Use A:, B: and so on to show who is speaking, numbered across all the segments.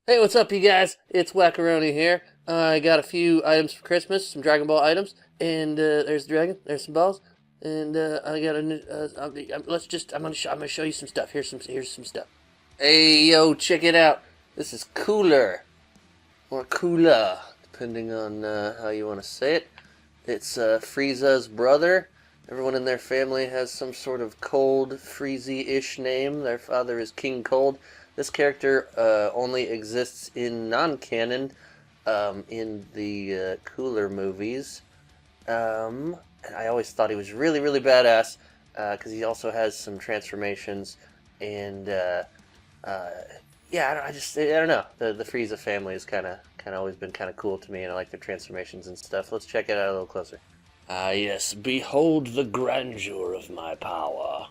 A: Hey, what's up, you guys? It's Wackaroni here. I got a few items for Christmas, some Dragon Ball items, and there's the dragon, there's some balls, and I got a new. I'm gonna show you some stuff. Here's some stuff. Hey, yo, check it out. This is Cooler or Kula, depending on how you want to say it. It's Freiza's brother. Everyone in their family has some sort of cold, Freezy-ish name. Their father is King Cold. This character only exists in non-canon in the Cooler movies. And I always thought he was really, really badass because he also has some transformations. And uh, yeah, I don't know. The Frieza family has kind of always been kind of cool to me, and I like their transformations and stuff. Let's check it out a little closer. Ah, yes, behold the grandeur of my power.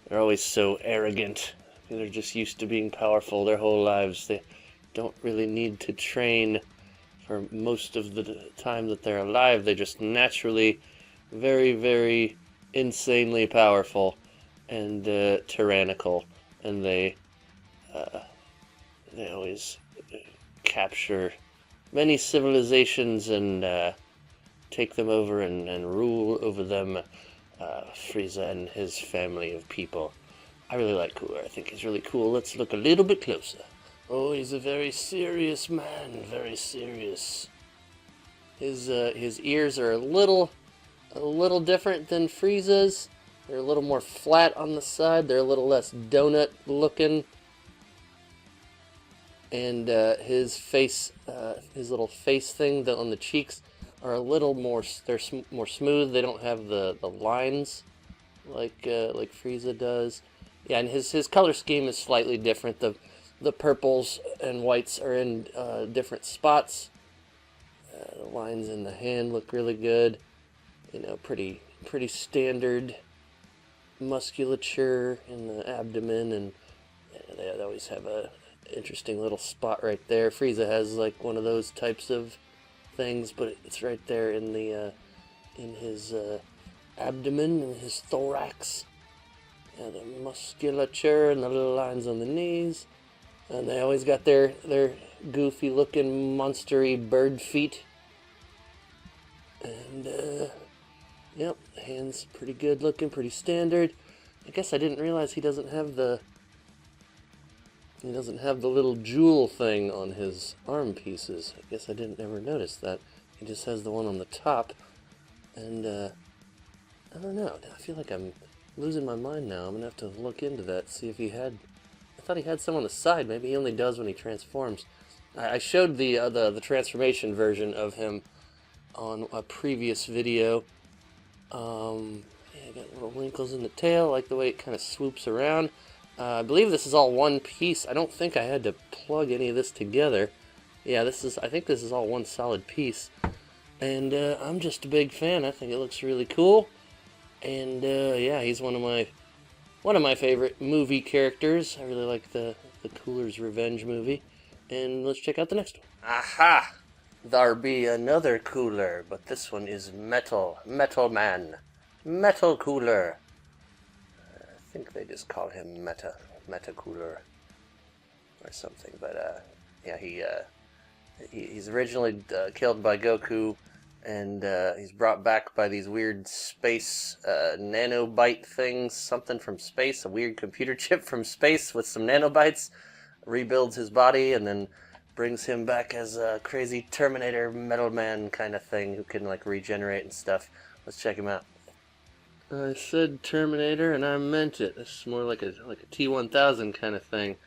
A: They're always so arrogant. They're just used to being powerful their whole lives. They don't really need to train for most of the time that they're alive. They're just naturally very, very insanely powerful and tyrannical. And uh, they always capture many civilizations and take them over and rule over them. Frieza and his family of people. I really like Cooler. I think he's really cool. Let's look a little bit closer. Oh, he's a very serious man. Very serious. His ears are a little different than Frieza's. They're a little more flat on the side. They're a little less donut looking. And his little face thing on the cheeks are a little more. They're more smooth. They don't have the lines like Frieza does. Yeah, and his color scheme is slightly different. The purples and whites are in different spots. The lines in the hand look really good. You know, pretty standard musculature in the abdomen, and they always have a interesting little spot right there. Frieza has like one of those types of things, but it's right there in the in his abdomen and his thorax. Yeah, the musculature and the little lines on the knees. And they always got their goofy looking monstery bird feet. And yep, hands pretty good looking, pretty standard. I guess I didn't realize he doesn't have the little jewel thing on his arm pieces. I guess I didn't ever notice that. He just has the one on the top. And I don't know. I feel like I'm losing my mind now. I'm gonna have to look into that, see if he had. I thought he had some on the side. Maybe he only does when he transforms. I showed the transformation version of him on a previous video. Yeah, got little wrinkles in the tail. I like the way it kind of swoops around. I believe this is all one piece. I don't think I had to plug any of this together. Yeah, I think this is all one solid piece. And I'm just a big fan. I think it looks really cool. And yeah, he's one of my favorite movie characters. I really like the Cooler's Revenge movie. And let's check out the next one. Aha! There be another Cooler, but this one is Metal Man, Metal Cooler. I think they just call him Meta Cooler or something. But yeah, he's originally killed by Goku. And he's brought back by these weird space nanobite things, something from space, a weird computer chip from space with some nanobites, rebuilds his body, and then brings him back as a crazy Terminator Metal Man kind of thing who can like regenerate and stuff. Let's check him out. I said Terminator, and I meant it. This is more like a T-1000 kind of thing.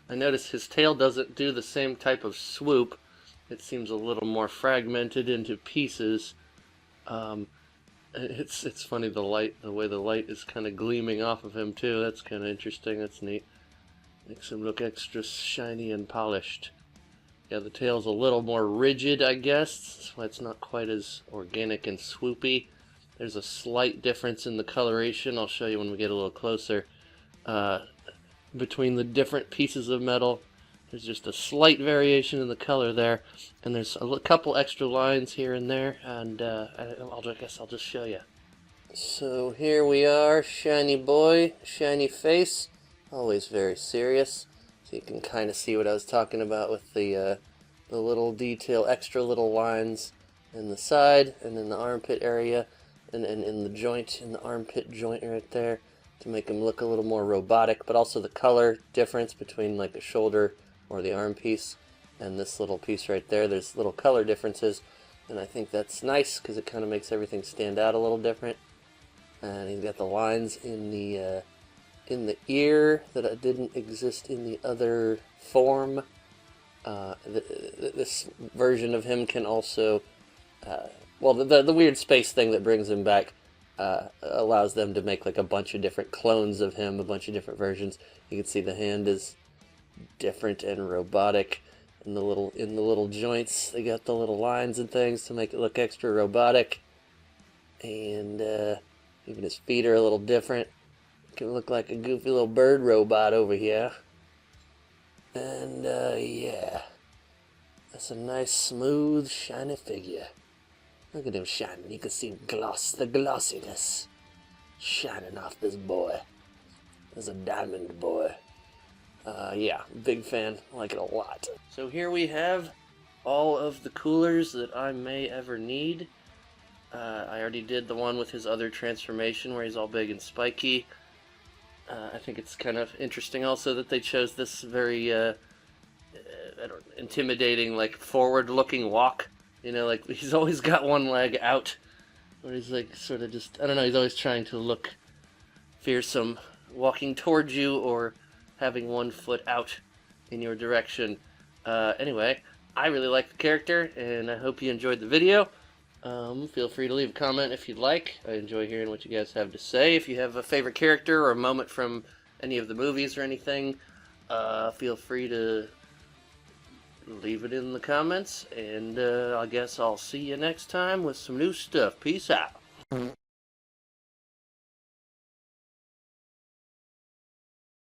A: I notice his tail doesn't do the same type of swoop. It seems a little more fragmented into pieces. It's funny the way the light is kind of gleaming off of him too. That's kind of interesting. That's neat. Makes him look extra shiny and polished. Yeah, the tail's a little more rigid, I guess. That's why it's not quite as organic and swoopy. There's a slight difference in the coloration. I'll show you when we get a little closer. Between the different pieces of metal. There's just a slight variation in the color there, and there's a couple extra lines here and there, and I guess I'll just show you. So here we are, shiny boy, shiny face, always very serious. So you can kind of see what I was talking about with the little detail, extra little lines in the side and in the armpit area, and in the joint, in the armpit joint right there, to make him look a little more robotic, but also the color difference between like a shoulder or the arm piece and this little piece right there. There's little color differences, and I think that's nice because it kind of makes everything stand out a little different. And he's got the lines in the ear that didn't exist in the other form. This version of him can also, well, the weird space thing that brings him back allows them to make like a bunch of different clones of him, a bunch of different versions. You can see the hand is different and robotic. In the little joints, they got the little lines and things to make it look extra robotic. And even his feet are a little different. Can look like a goofy little bird robot over here. And yeah, that's a nice, smooth, shiny figure. Look at him shining. You can see the glossiness shining off this boy. There's a diamond boy. Yeah, big fan. I like it a lot. So here we have all of the coolers that I may ever need. I already did the one with his other transformation where he's all big and spiky. I think it's kind of interesting also that they chose this very intimidating, like, forward-looking walk. You know, like, he's always got one leg out, where he's, like, sort of just, I don't know, he's always trying to look fearsome, walking towards you or having one foot out in your direction. Anyway, I really like the character, and I hope you enjoyed the video. Feel free to leave a comment if you'd like. I enjoy hearing what you guys have to say. If you have a favorite character or a moment from any of the movies or anything, feel free to leave it in the comments, and I guess I'll see you next time with some new stuff. Peace out.